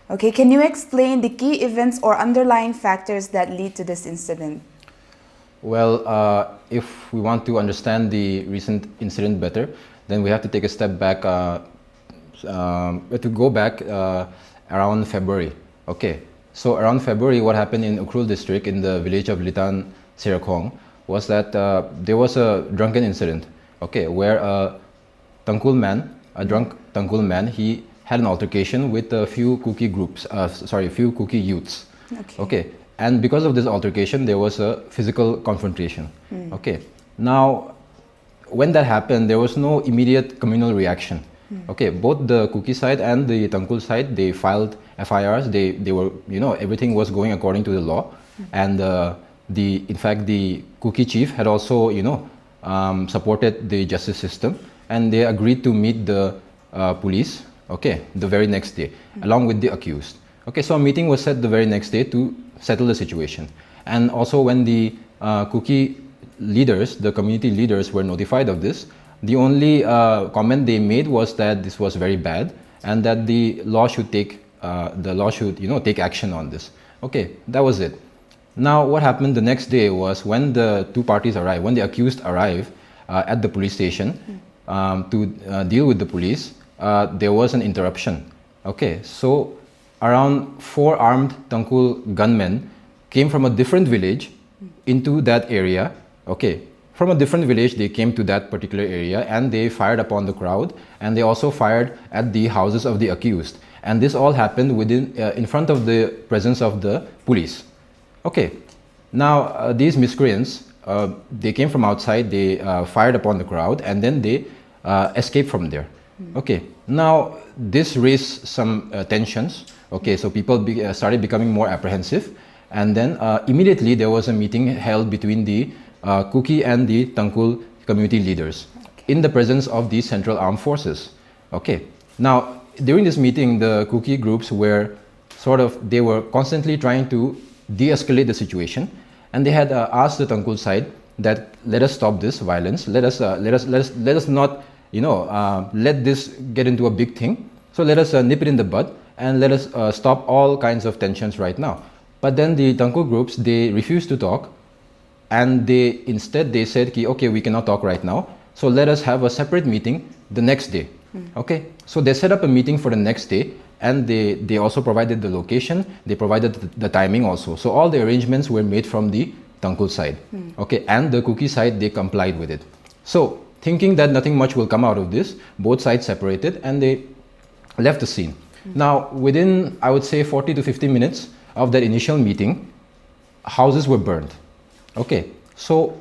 Okay, can you explain the key events or underlying factors that lead to this incident? Well, if we want to understand the recent incident better, then we have to take a step back, to go back around February. Okay, so around February, what happened in Ukhrul district in the village of Litan, Serakhong, was that there was a drunken incident, okay, where a drunk Tangkul man, he had an altercation with a few Kuki groups, few Kuki youths. Okay. And because of this altercation, there was a physical confrontation. Okay. Now, when that happened, there was no immediate communal reaction. Okay. Both the Kuki side and the Tangkul side, they filed FIRs. They were, everything was going according to the law. And in fact, the Kuki chief had also, supported the justice system, and they agreed to meet the police. Okay, the very next day, along with the accused. Okay, so a meeting was set the very next day to settle the situation. And also when the Kuki leaders, the community leaders were notified of this, the only comment they made was that this was very bad and that the law should take, take action on this. Okay, that was it. Now what happened the next day was when the two parties arrived, when the accused arrived at the police station to deal with the police, there was an interruption. Okay, so around 4 armed Tangkul gunmen came from a different village into that area. Okay, from a different village they came to that particular area and they fired upon the crowd, and they also fired at the houses of the accused. And this all happened in front of the presence of the police. Okay, now these miscreants, they came from outside, they fired upon the crowd, and then they escaped from there. Okay, now this raised some tensions. Okay, so people started becoming more apprehensive, and then immediately there was a meeting held between the Kuki and the Tangkul community leaders in the presence of the Central Armed Forces. Okay, now during this meeting, the Kuki groups were they were constantly trying to de-escalate the situation, and they had asked the Tangkul side that let us stop this violence, let us not let this get into a big thing. So let us nip it in the bud and let us stop all kinds of tensions right now. But then the Tangkul groups, they refused to talk, and instead they said, okay, we cannot talk right now, so let us have a separate meeting the next day. Okay, so they set up a meeting for the next day, and they also provided the location, they provided the timing also. So all the arrangements were made from the Tangkul side. Okay, and the Kuki side, they complied with it. So thinking that nothing much will come out of this, both sides separated and they left the scene. Now, within, I would say, 40 to 50 minutes of that initial meeting, houses were burned. Okay, so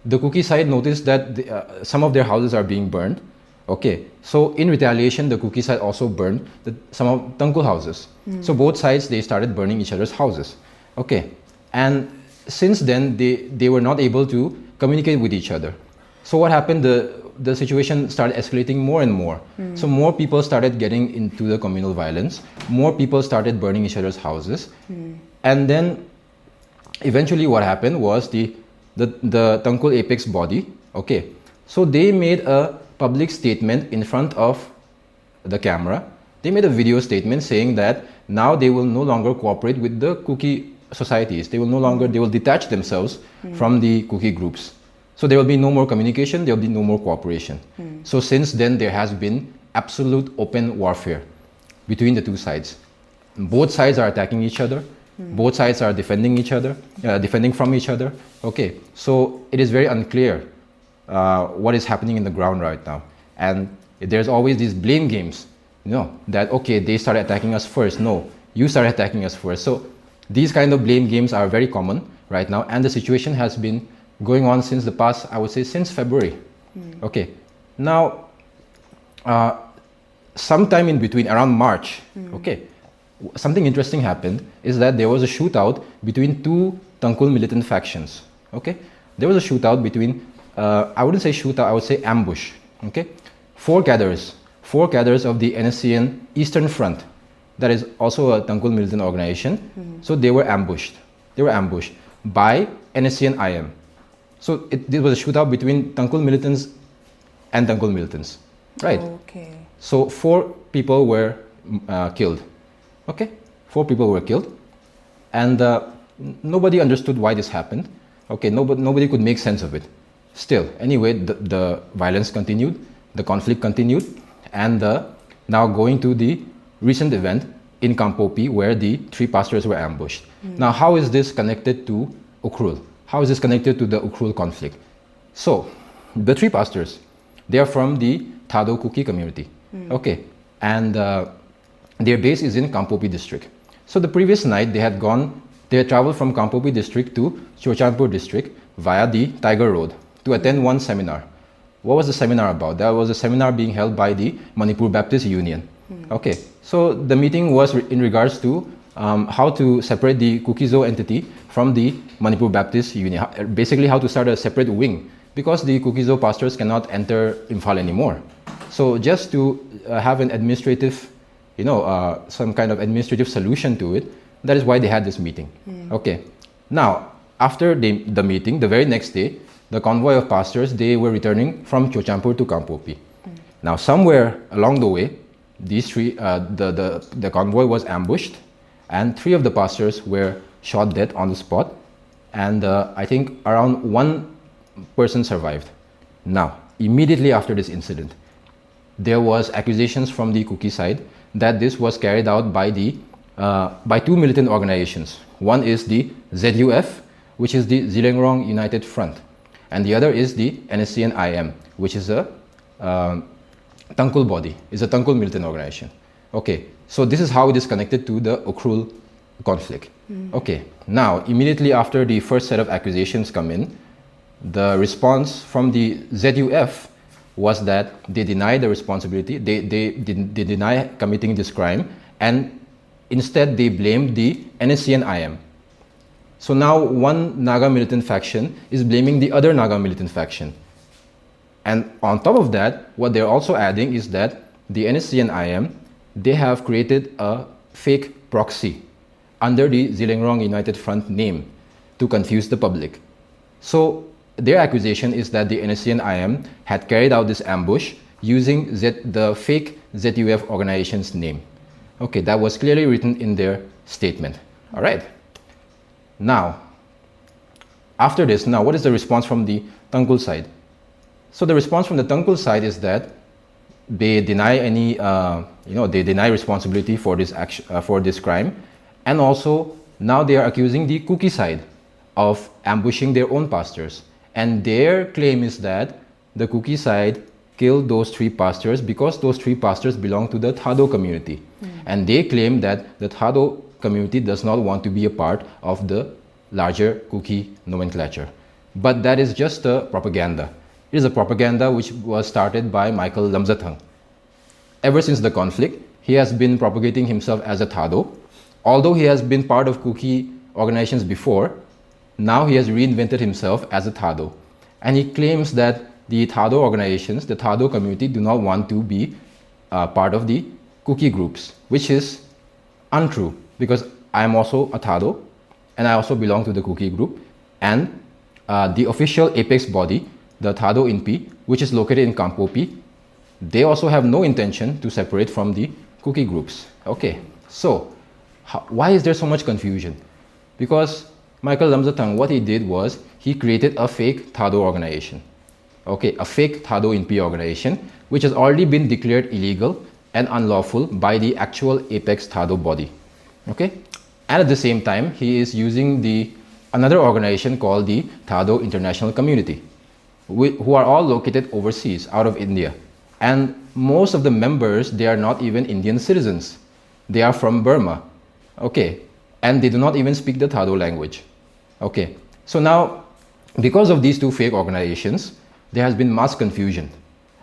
the Kuki side noticed that some of their houses are being burned. Okay, so in retaliation, the Kuki side also burned some of Tangkul houses. So both sides, they started burning each other's houses. Okay, and since then, they were not able to communicate with each other. So what happened, the situation started escalating more and more. So more people started getting into the communal violence, more people started burning each other's houses. And then eventually what happened was the Tangkul Apex body, okay, so they made a public statement in front of the camera. They made a video statement saying that now they will no longer cooperate with the Kuki societies. They will detach themselves from the Kuki groups. So there will be no more communication, there will be no more cooperation. So since then, there has been absolute open warfare between the two sides. Both sides are attacking each other. Both sides are defending each other, defending from each other. Okay, so it is very unclear what is happening in the ground right now. And there's always these blame games, that, okay, they started attacking us first. No, you started attacking us first. So these kind of blame games are very common right now. And the situation has been going on since the past, I would say, since February. Okay, now, sometime in between, around March, okay, something interesting happened is that there was a shootout between two Tangkul militant factions. Okay, there was a shootout between, I wouldn't say shootout, I would say ambush. Okay, four cadres of the NSCN Eastern Front, that is also a Tangkul militant organization. So they were ambushed. They were ambushed by NSCN IM. So it was a shootout between Tangkul militants and Tangkul militants, right? Okay. So 4 people were killed. Okay. 4 people were killed, and nobody understood why this happened. Okay, nobody could make sense of it. Still, anyway, the violence continued, the conflict continued, and now going to the recent event in Kampopi where the 3 pastors were ambushed. Now, how is this connected to Ukhrul? How is this connected to the Ukhrul conflict? So, the 3 pastors, they are from the Thado Kuki community. Okay, and their base is in Kampopi district. So the previous night they had traveled from Kampopi district to Chochanpur district via the Tiger Road to attend one seminar. What was the seminar about? That was a seminar being held by the Manipur Baptist Union. Okay, so the meeting was in regards to how to separate the Kukizo entity from the Manipur Baptist Union. Basically, how to start a separate wing, because the Kukizo pastors cannot enter Imphal anymore. So just to have an administrative, some kind of administrative solution to it, that is why they had this meeting. Okay, now after the meeting, the very next day, the convoy of pastors, they were returning from Chochanpur to Kampopi. Now somewhere along the way, these 3, the convoy was ambushed, and 3 of the pastors were shot dead on the spot, and I think around 1 person survived. Now, immediately after this incident, there was accusations from the Kuki side that this was carried out by 2 militant organizations. One is the ZUF, which is the Zilengrong United Front, and the other is the NSCN-IM, which is a Tangkul body, is a Tangkul militant organization. Okay, so this is how it is connected to the Ukhrul conflict. Okay, now immediately after the first set of accusations come in, the response from the ZUF was that they deny the responsibility, they deny committing this crime, and instead they blamed the NSCN-IM. So now one Naga militant faction is blaming the other Naga militant faction. And on top of that, what they're also adding is that the NSCN-IM, they have created a fake proxy under the Zilengrong United Front name to confuse the public. So their accusation is that the NSCN-IM had carried out this ambush using the fake ZUF organization's name. Okay, that was clearly written in their statement. All right. Now, after this, now what is the response from the Tangkul side? So the response from the Tangkul side is that they deny any, they deny responsibility for this action, for this crime, and also now they are accusing the Kuki side of ambushing their own pastors. And their claim is that the Kuki side killed those 3 pastors because those 3 pastors belong to the Thado community. And they claim that the Thado community does not want to be a part of the larger Kuki nomenclature. But that is just a propaganda. It is a propaganda which was started by Michael Lamzathang. Ever since the conflict, he has been propagating himself as a Thado. Although he has been part of Kuki organizations before, now he has reinvented himself as a Thado. And he claims that the Thado organizations, the Thado community, do not want to be part of the Kuki groups, which is untrue, because I am also a Thado and I also belong to the Kuki group, and the official apex body, the Thado INPI, which is located in Kampopi, they also have no intention to separate from the Kuki groups. Okay, so why is there so much confusion? Because Michael Lamzathang, what he did was he created a fake Thado organization. Okay, a fake Thado INPI organization, which has already been declared illegal and unlawful by the actual apex Thado body. Okay, and at the same time, he is using another organization called the Thado International Community, who are all located overseas, out of India. And most of the members, they are not even Indian citizens. They are from Burma. Okay, and they do not even speak the Thado language. Okay, so now, because of these 2 fake organizations, there has been mass confusion.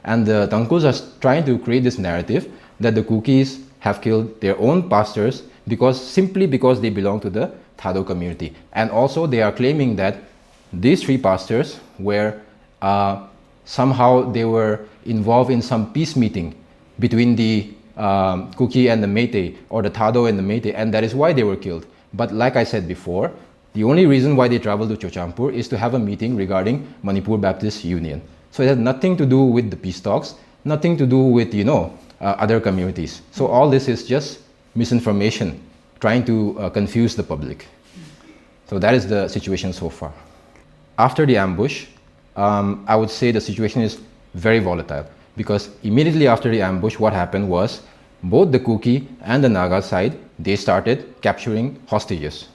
And the Tangkuls are trying to create this narrative that the Kukis have killed their own pastors simply because they belong to the Thado community. And also they are claiming that these 3 pastors were somehow they were involved in some peace meeting between the Kuki and the Meitei, or the Thado and the Meitei, and that is why they were killed. But like I said before, the only reason why they traveled to Chochanpur is to have a meeting regarding Manipur Baptist Union. So it has nothing to do with the peace talks, nothing to do with, other communities. So all this is just misinformation. trying to confuse the public. So that is the situation so far. After the ambush, I would say the situation is very volatile, because immediately after the ambush, what happened was both the Kuki and the Naga side, they started capturing hostages.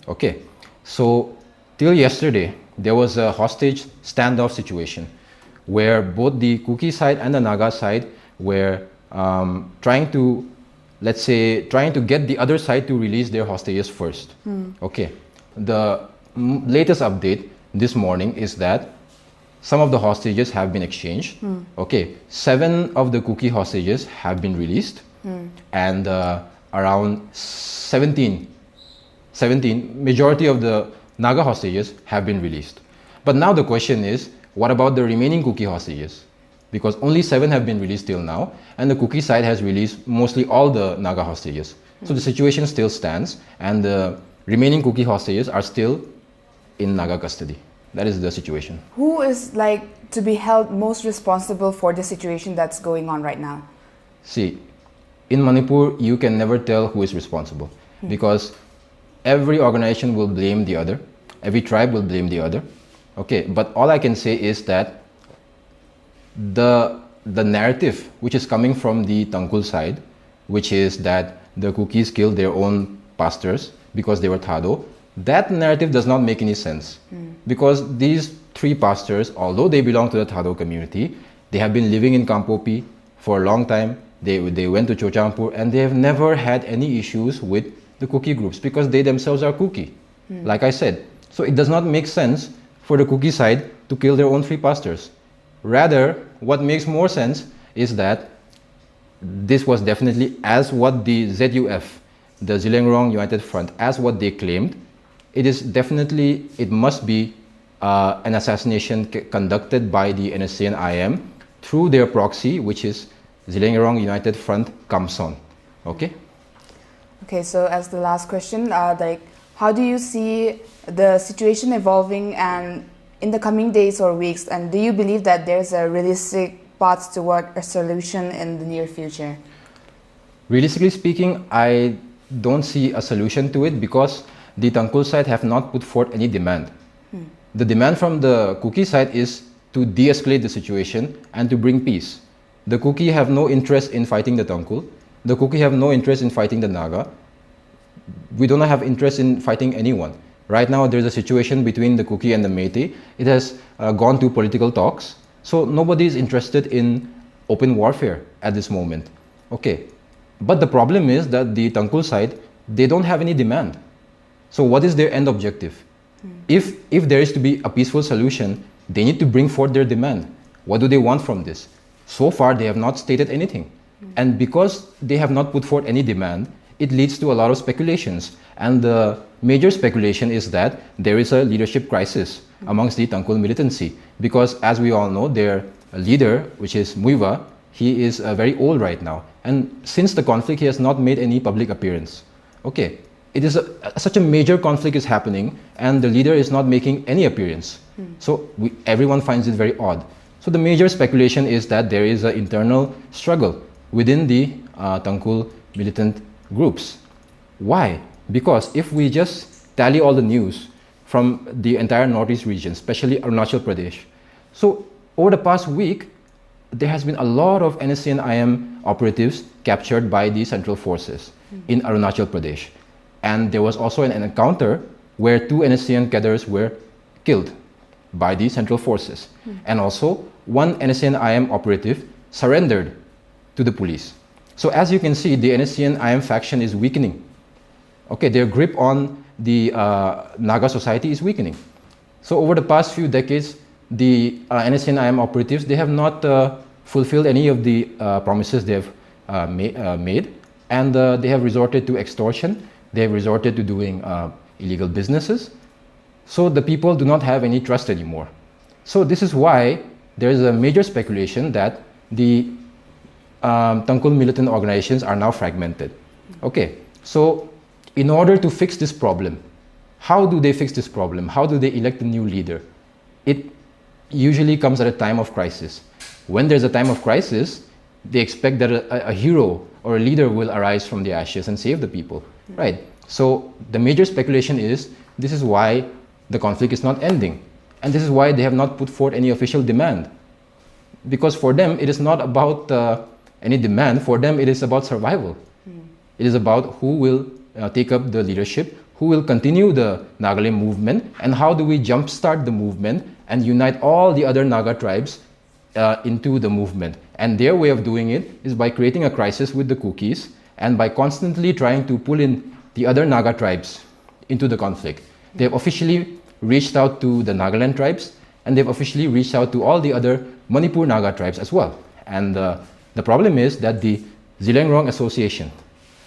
Okay, so till yesterday, there was a hostage standoff situation where both the Kuki side and the Naga side were trying to, let's say, trying to get the other side to release their hostages first. Okay, the latest update this morning is that some of the hostages have been exchanged. Okay, 7 of the Kuki hostages have been released, and around 17, majority of the Naga hostages have been released. But now the question is, what about the remaining Kuki hostages? Because only 7 have been released till now, and the Kuki side has released mostly all the Naga hostages. So the situation still stands, and the remaining Kuki hostages are still in Naga custody. That is the situation. Who is like to be held most responsible for the situation that's going on right now? See, in Manipur, you can never tell who is responsible, because every organization will blame the other, every tribe will blame the other. Okay, but all I can say is that the narrative which is coming from the Tangkul side, which is that the Kukis killed their own pastors because they were Thado, that narrative does not make any sense. Because these 3 pastors, although they belong to the Thado community, they have been living in Kampopi for a long time. They went to Chochampur, and they have never had any issues with the Kuki groups because they themselves are Kuki, like I said. So it does not make sense for the Kuki side to kill their own 3 pastors. Rather, what makes more sense is that this was definitely, as what the ZUF, the Zillengrong United Front, as what they claimed, it is definitely, it must be an assassination conducted by the NSC and IM through their proxy, which is Zillengrong United Front Kamson. Okay? Okay, so as the last question, like, how do you see the situation evolving and in the coming days or weeks, and do you believe that there's a realistic path toward a solution in the near future? Realistically speaking, I don't see a solution to it because the Tangkul side have not put forth any demand. The demand from the Kuki side is to de-escalate the situation and to bring peace. The Kuki have no interest in fighting the Tangkul. The Kuki have no interest in fighting the Naga. We do not have interest in fighting anyone. Right now, there's a situation between the Kuki and the Meitei. It has gone to political talks. So nobody is interested in open warfare at this moment. Okay. But the problem is that the Tangkul side, they don't have any demand. So what is their end objective? If there is to be a peaceful solution, they need to bring forth their demand. What do they want from this? So far, they have not stated anything. And because they have not put forth any demand, it leads to a lot of speculations. And the major speculation is that there is a leadership crisis amongst the Tangkul militancy. Because as we all know, their leader, which is Muiva, he is very old right now. And since the conflict, he has not made any public appearance. Okay. It is such a major conflict is happening, and the leader is not making any appearance. So everyone finds it very odd. So the major speculation is that there is an internal struggle within the Tangkul militant groups. Why? Because if we just tally all the news from the entire Northeast region, especially Arunachal Pradesh, so over the past week, there has been a lot of NSC and IM operatives captured by the central forces in Arunachal Pradesh. And there was also an encounter where 2 NSCN cadres were killed by the central forces. And also, 1 NSCN IM operative surrendered to the police. So as you can see, the NSCN IM faction is weakening. Okay, their grip on the Naga society is weakening. So over the past few decades, the NSCN IM operatives, they have not fulfilled any of the promises they have made. And they have resorted to extortion. They have resorted to doing illegal businesses. So the people do not have any trust anymore. So this is why there is a major speculation that the Tangkul militant organizations are now fragmented. Okay, so in order to fix this problem, how do they fix this problem? How do they elect a new leader? It usually comes at a time of crisis. When there's a time of crisis, they expect that a hero or a leader will arise from the ashes and save the people, right? So the major speculation is this is why the conflict is not ending, and this is why they have not put forth any official demand, because for them it is not about any demand. For them it is about survival. It is about who will take up the leadership, who will continue the Nagaland movement, and how do we jumpstart the movement and unite all the other Naga tribes into the movement. And their way of doing it is by creating a crisis with the Kukis and by constantly trying to pull in the other Naga tribes into the conflict. They have officially reached out to the Nagaland tribes, and they've officially reached out to all the other Manipur Naga tribes as well. And the problem is that the Zileng Association,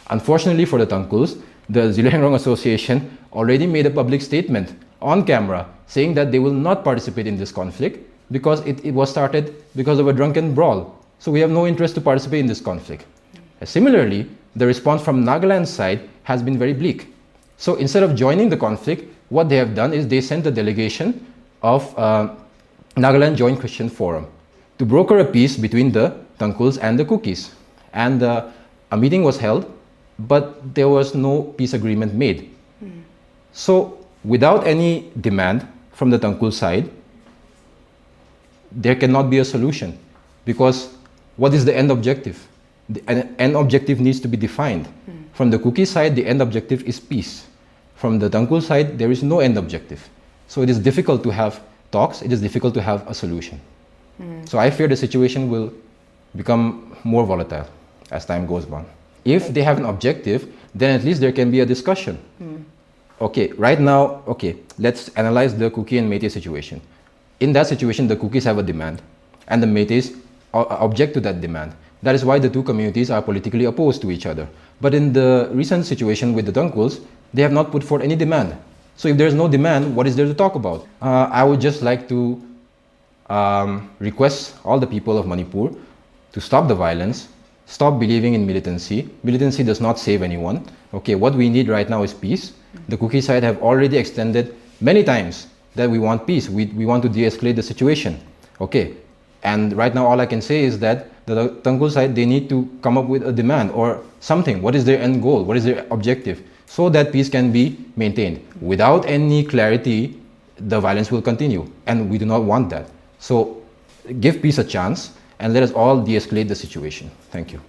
unfortunately for the Tangkuls, the Zileng Association already made a public statement on camera saying that they will not participate in this conflict because it was started because of a drunken brawl. So we have no interest to participate in this conflict. Similarly, the response from Nagaland's side has been very bleak. So instead of joining the conflict, what they have done is they sent a delegation of Nagaland Joint Christian Forum to broker a peace between the Tangkuls and the Kukis. And a meeting was held, but there was no peace agreement made. So without any demand from the Tangkul side, there cannot be a solution, because what is the end objective? The end objective needs to be defined. From the Kuki side, the end objective is peace. From the Tangkul side, there is no end objective. So it is difficult to have talks, it is difficult to have a solution. So I fear the situation will become more volatile as time goes on. If they have an objective, then at least there can be a discussion. Okay, right now, okay, let's analyze the Kuki and Métis situation. In that situation, the Kukis have a demand, and the Métis object to that demand. That is why the two communities are politically opposed to each other. But in the recent situation with the Tangkuls, they have not put forth any demand. So if there is no demand, what is there to talk about? I would just like to request all the people of Manipur to stop the violence, stop believing in militancy. Militancy does not save anyone. Okay, what we need right now is peace. The Kuki side have already extended many times that we want peace. We want to de-escalate the situation. Okay, and right now all I can say is that the Tangkul side, they need to come up with a demand or something. What is their end goal? What is their objective? So that peace can be maintained. Without any clarity, the violence will continue, and we do not want that. So give peace a chance and let us all de-escalate the situation. Thank you.